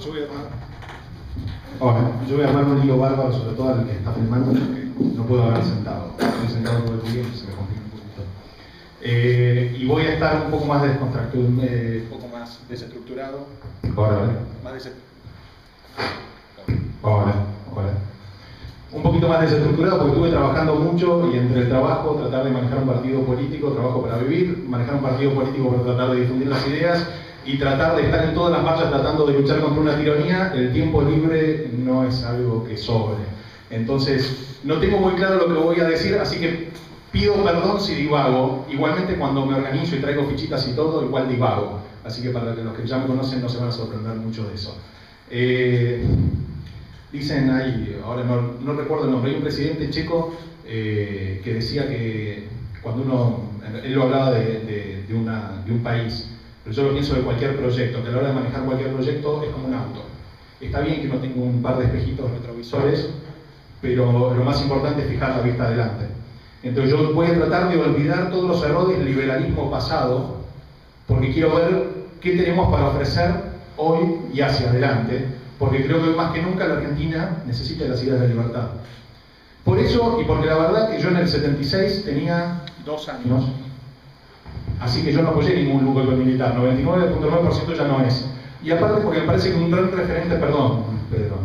yo voy a armar un lío bárbaro, sobre todo al que está filmando, porque no puedo haber sentado. Estoy sentado todo el día y se me complica un poquito. Y voy a estar un poco más descontractuado, un poco más desestructurado. Ahora, ¿vale? Más Ahora. Un poquito más desestructurado porque estuve trabajando mucho y entre el trabajo, tratar de manejar un partido político, trabajo para vivir, manejar un partido político para tratar de difundir las ideas y tratar de estar en todas las marchas tratando de luchar contra una tiranía, el tiempo libre no es algo que sobre. Entonces, no tengo muy claro lo que voy a decir, así que pido perdón si divago. Igualmente cuando me organizo y traigo fichitas y todo, igual divago. Así que para los que ya me conocen no se van a sorprender mucho de eso. Dicen ahí, ahora no recuerdo el nombre, hay un presidente checo que decía que cuando él lo hablaba de un país, pero yo lo pienso de cualquier proyecto, que a la hora de manejar cualquier proyecto es como un auto. Está bien que uno tenga un par de espejitos retrovisores, pero lo más importante es fijar la vista adelante. Entonces yo voy a tratar de olvidar todos los errores del liberalismo pasado, porque quiero ver qué tenemos para ofrecer hoy y hacia adelante, porque creo que más que nunca la Argentina necesita las ideas de libertad. Por eso, y porque la verdad que yo en el 76 tenía 2 años, así que yo no apoyé ningún golpe militar, 99.9% ya no es. Y aparte porque me parece que un gran referente, perdón, Pedro,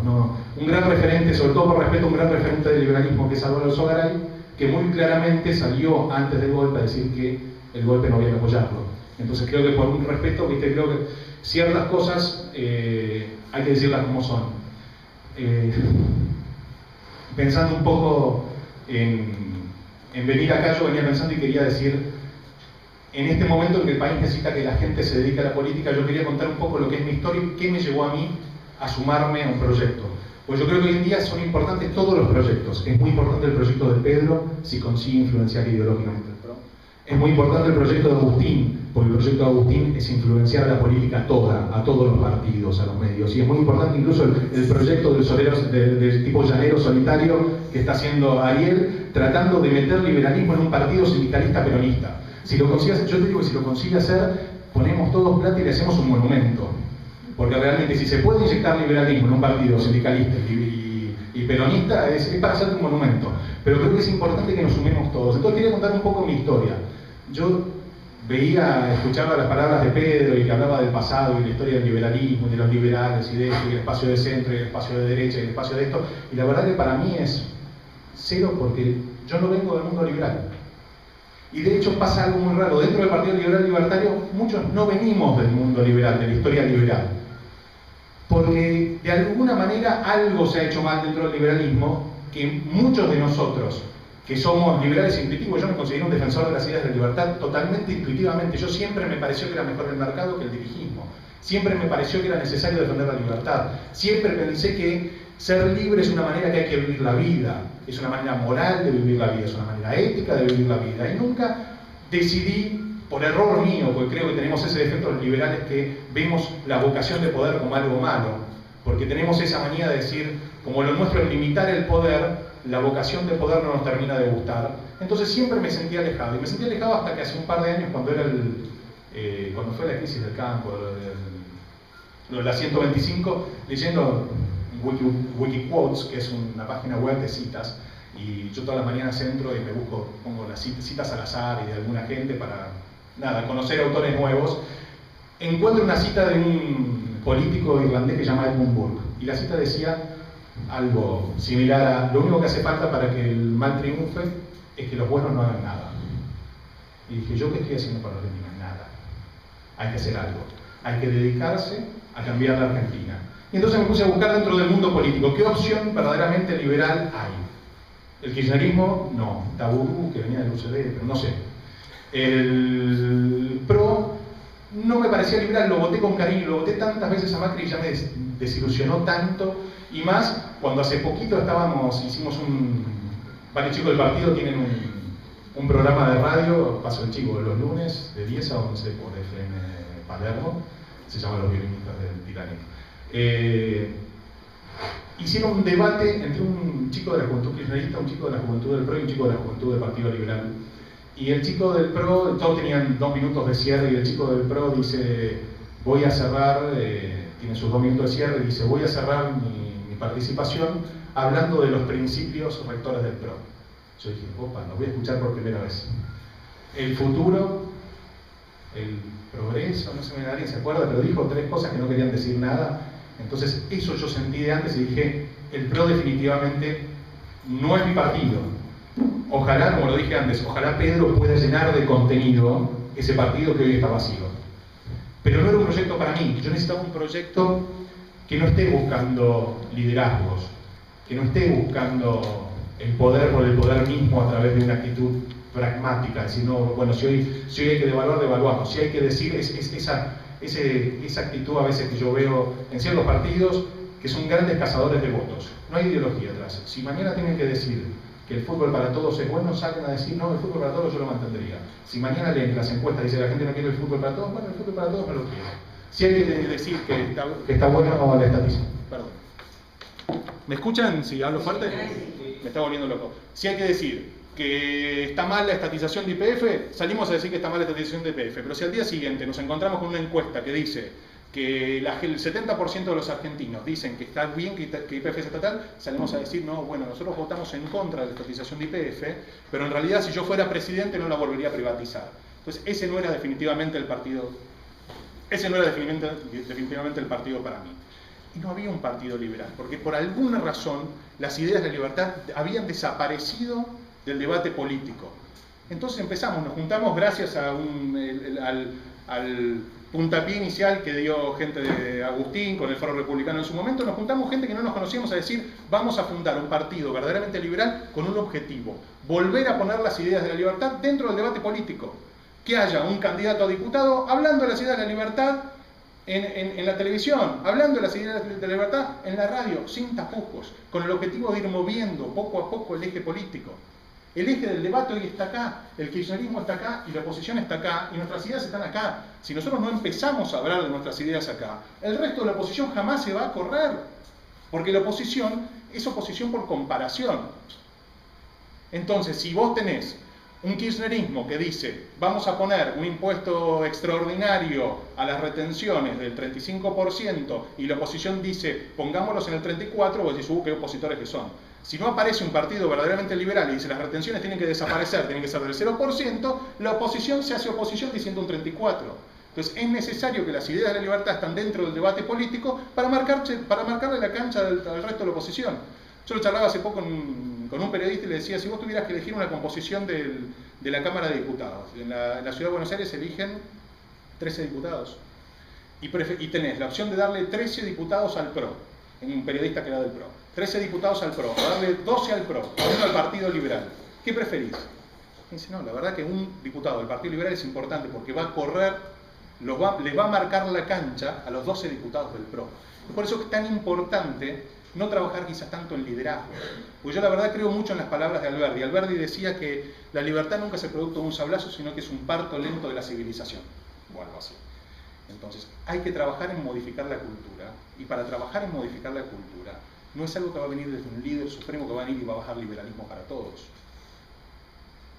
un gran referente, sobre todo por respeto, un gran referente del liberalismo que es Álvaro Sogaray, que muy claramente salió antes del golpe a decir que el golpe no había que apoyarlo. Entonces creo que por un respeto, ¿viste? Creo que ciertas cosas hay que decirlas como son. Pensando un poco en venir acá, yo venía pensando y quería decir, en este momento en que el país necesita que la gente se dedique a la política, yo quería contar un poco lo que es mi historia y qué me llevó a mí a sumarme a un proyecto. Pues yo creo que hoy en día son importantes todos los proyectos. Es muy importante el proyecto de Pedro, si consigue influenciar ideológicamente el PRO. Es muy importante el proyecto de Agustín, porque el proyecto de Agustín es influenciar a la política toda, a todos los partidos, a los medios. Y es muy importante incluso el proyecto del tipo llanero solitario que está haciendo Ariel, tratando de meter liberalismo en un partido sindicalista peronista. Si lo consigue hacer, yo te digo que si lo consigue hacer, ponemos todos plata y le hacemos un monumento. Porque realmente si se puede inyectar liberalismo en un partido sindicalista y peronista, es para hacerte un monumento. Pero creo que es importante que nos sumemos todos. Entonces quería contar un poco mi historia. Yo escuchaba las palabras de Pedro y que hablaba del pasado y de la historia del liberalismo, de los liberales y de esto, y el espacio de centro y el espacio de derecha y el espacio de esto. Y la verdad que para mí es cero porque yo no vengo del mundo liberal. Y de hecho pasa algo muy raro. Dentro del Partido Liberal Libertario, muchos no venimos del mundo liberal, de la historia liberal. Porque de alguna manera algo se ha hecho mal dentro del liberalismo que muchos de nosotros, que somos liberales intuitivos, yo me considero un defensor de las ideas de libertad totalmente intuitivamente. Yo siempre me pareció que era mejor el mercado que el dirigismo. Siempre me pareció que era necesario defender la libertad. Siempre pensé que ser libre es una manera que hay que vivir la vida. Es una manera moral de vivir la vida, es una manera ética de vivir la vida. Y nunca decidí, por error mío, porque creo que tenemos ese defecto los liberales que vemos la vocación de poder como algo malo. Porque tenemos esa manía de decir, como lo nuestro es limitar el poder, la vocación de poder no nos termina de gustar. Entonces siempre me sentí alejado. Y me sentí alejado hasta que hace un par de años, cuando fue la crisis del campo, lo de la 125, leyendo Wikiquotes, que es una página web de citas, y yo todas las mañanas entro y pongo las citas al azar y de alguna gente para, conocer autores nuevos. Encuentro una cita de un político irlandés que se llama Edmund Burke, y la cita decía algo similar a: lo único que hace falta para que el mal triunfe es que los buenos no hagan nada. Y dije, ¿yo qué estoy haciendo para Argentina? Nada. Hay que hacer algo. Hay que dedicarse a cambiar la Argentina. Y entonces me puse a buscar dentro del mundo político qué opción verdaderamente liberal hay. El kirchnerismo, no. Tabú, que venía del UCD, pero no sé. El PRO no me parecía liberal, lo voté con cariño, lo voté tantas veces a Macri y ya me desilusionó tanto. Y más cuando hace poquito varios chicos del partido tienen un programa de radio, paso el chico, los lunes de 10 a 11 por FM Palermo, se llama Los Violinistas del Titanic. Hicieron un debate entre un chico de la juventud kirchnerista, un chico de la juventud del PRO y un chico de la juventud del Partido Liberal. Y el chico del PRO, todos tenían 2 minutos de cierre, y el chico del PRO dice: voy a cerrar tiene sus 2 minutos de cierre, y dice: voy a cerrar mi participación hablando de los principios rectores del PRO. Yo dije: opa, lo voy a escuchar por primera vez. El futuro, el progreso, no sé, nadie se acuerda, pero dijo 3 cosas que no querían decir nada. Entonces eso yo sentí de antes y dije: el PRO definitivamente no es mi partido. Ojalá, como lo dije antes, ojalá Pedro pueda llenar de contenido ese partido que hoy está vacío. Pero no era un proyecto para mí. Yo necesitaba un proyecto que no esté buscando liderazgos, que no esté buscando el poder por el poder mismo a través de una actitud pragmática, sino, bueno, si hoy hay que devaluar, devaluamos. Si hay que decir, esa actitud a veces que yo veo en ciertos partidos que son grandes cazadores de votos. No hay ideología atrás. Si mañana tienen que decir que el fútbol para todos es bueno, salen a decir: no, el fútbol para todos yo lo mantendría. Si mañana leen las encuestas y dice la gente no quiere el fútbol para todos, bueno, el fútbol para todos no lo quiero. Si hay que decir que está bueno la estatización. Perdón. ¿Me escuchan si hablo fuerte? Me está volviendo loco. Si hay que decir que está mal la estatización de YPF, salimos a decir que está mal la estatización de YPF. Pero si al día siguiente nos encontramos con una encuesta que dice que el 70% de los argentinos dicen que está bien que YPF es estatal, salimos a decir: no, bueno, nosotros votamos en contra de la estatización de YPF, pero en realidad si yo fuera presidente no la volvería a privatizar. Entonces ese no era definitivamente el partido, definitivamente el partido para mí. Y no había un partido liberal, porque por alguna razón las ideas de la libertad habían desaparecido del debate político. Entonces nos juntamos gracias a al puntapié inicial que dio gente de Agustín con el Foro Republicano en su momento. Nos juntamos gente que no nos conocíamos a decir: vamos a fundar un partido verdaderamente liberal con un objetivo: volver a poner las ideas de la libertad dentro del debate político. Que haya un candidato a diputado hablando de las ideas de la libertad en la televisión, hablando de las ideas de la libertad en la radio, sin tapujos, con el objetivo de ir moviendo poco a poco el eje político. El eje del debate hoy está acá, el kirchnerismo está acá y la oposición está acá y nuestras ideas están acá. Si nosotros no empezamos a hablar de nuestras ideas acá, el resto de la oposición jamás se va a correr, porque la oposición es oposición por comparación. Entonces, si vos tenés un kirchnerismo que dice: vamos a poner un impuesto extraordinario a las retenciones del 35% y la oposición dice: pongámoslos en el 34%, vos decís: qué opositores que son. Si no aparece un partido verdaderamente liberal y dice: las retenciones tienen que desaparecer, tienen que ser del 0%, la oposición se hace oposición diciendo un 34%. Entonces es necesario que las ideas de la libertad están dentro del debate político para marcarle la cancha al resto de la oposición. Yo lo charlaba hace poco con un periodista y le decía: si vos tuvieras que elegir una composición de la Cámara de Diputados, en la Ciudad de Buenos Aires se eligen 13 diputados y tenés la opción de darle 13 diputados al PRO, en un periodista que era del PRO, 13 diputados al PRO, o darle 12 al PRO, uno al Partido Liberal. ¿Qué preferís? Y dice: no, la verdad que un diputado del Partido Liberal es importante porque va a correr, le va a marcar la cancha a los 12 diputados del PRO. Por eso es tan importante no trabajar quizás tanto en liderazgo. Porque yo la verdad creo mucho en las palabras de Alberdi. Alberdi decía que la libertad nunca es el producto de un sablazo, sino que es un parto lento de la civilización. O algo así. Entonces, hay que trabajar en modificar la cultura. Y para trabajar en modificar la cultura, no es algo que va a venir desde un líder supremo que va a venir y va a bajar liberalismo para todos.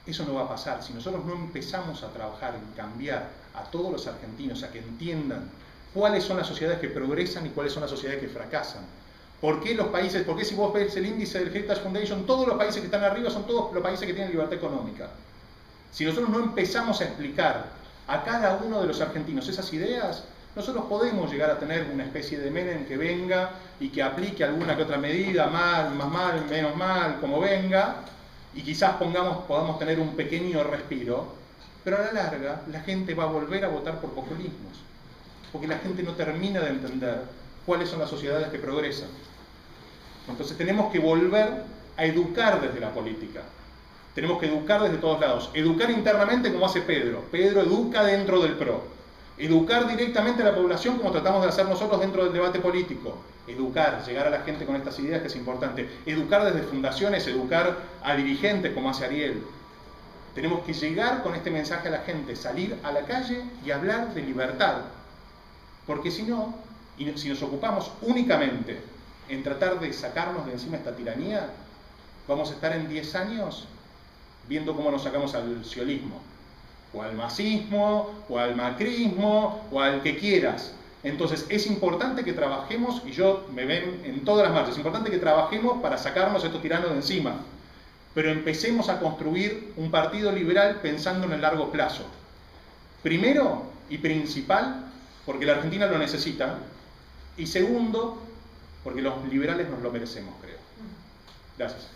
Eso no va a pasar. Si nosotros no empezamos a trabajar en cambiar a todos los argentinos a que entiendan cuáles son las sociedades que progresan y cuáles son las sociedades que fracasan. ¿Por qué los países, por qué si vos ves el índice del Heritage Foundation, todos los países que están arriba son todos los países que tienen libertad económica? Si nosotros no empezamos a explicar a cada uno de los argentinos esas ideas, nosotros podemos llegar a tener una especie de Menem que venga y que aplique alguna que otra medida, mal, más mal, menos mal, como venga, y quizás podamos tener un pequeño respiro, pero a la larga la gente va a volver a votar por populismos, porque la gente no termina de entender cuáles son las sociedades que progresan. Entonces tenemos que volver a educar desde la política. Tenemos que educar desde todos lados. Educar internamente como hace Pedro. Pedro educa dentro del PRO. Educar directamente a la población como tratamos de hacer nosotros dentro del debate político. Educar, llegar a la gente con estas ideas que es importante. Educar desde fundaciones, educar a dirigentes como hace Ariel. Tenemos que llegar con este mensaje a la gente, salir a la calle y hablar de libertad. Porque si no, y si nos ocupamos únicamente en tratar de sacarnos de encima esta tiranía, vamos a estar en 10 años viendo cómo nos sacamos al ciolismo, o al masismo, o al macrismo, o al que quieras. Entonces es importante que trabajemos, y yo me ven en todas las marchas, es importante que trabajemos para sacarnos estos tiranos de encima, pero empecemos a construir un partido liberal pensando en el largo plazo. Primero y principal, porque la Argentina lo necesita, y segundo, porque los liberales nos lo merecemos, creo. Gracias.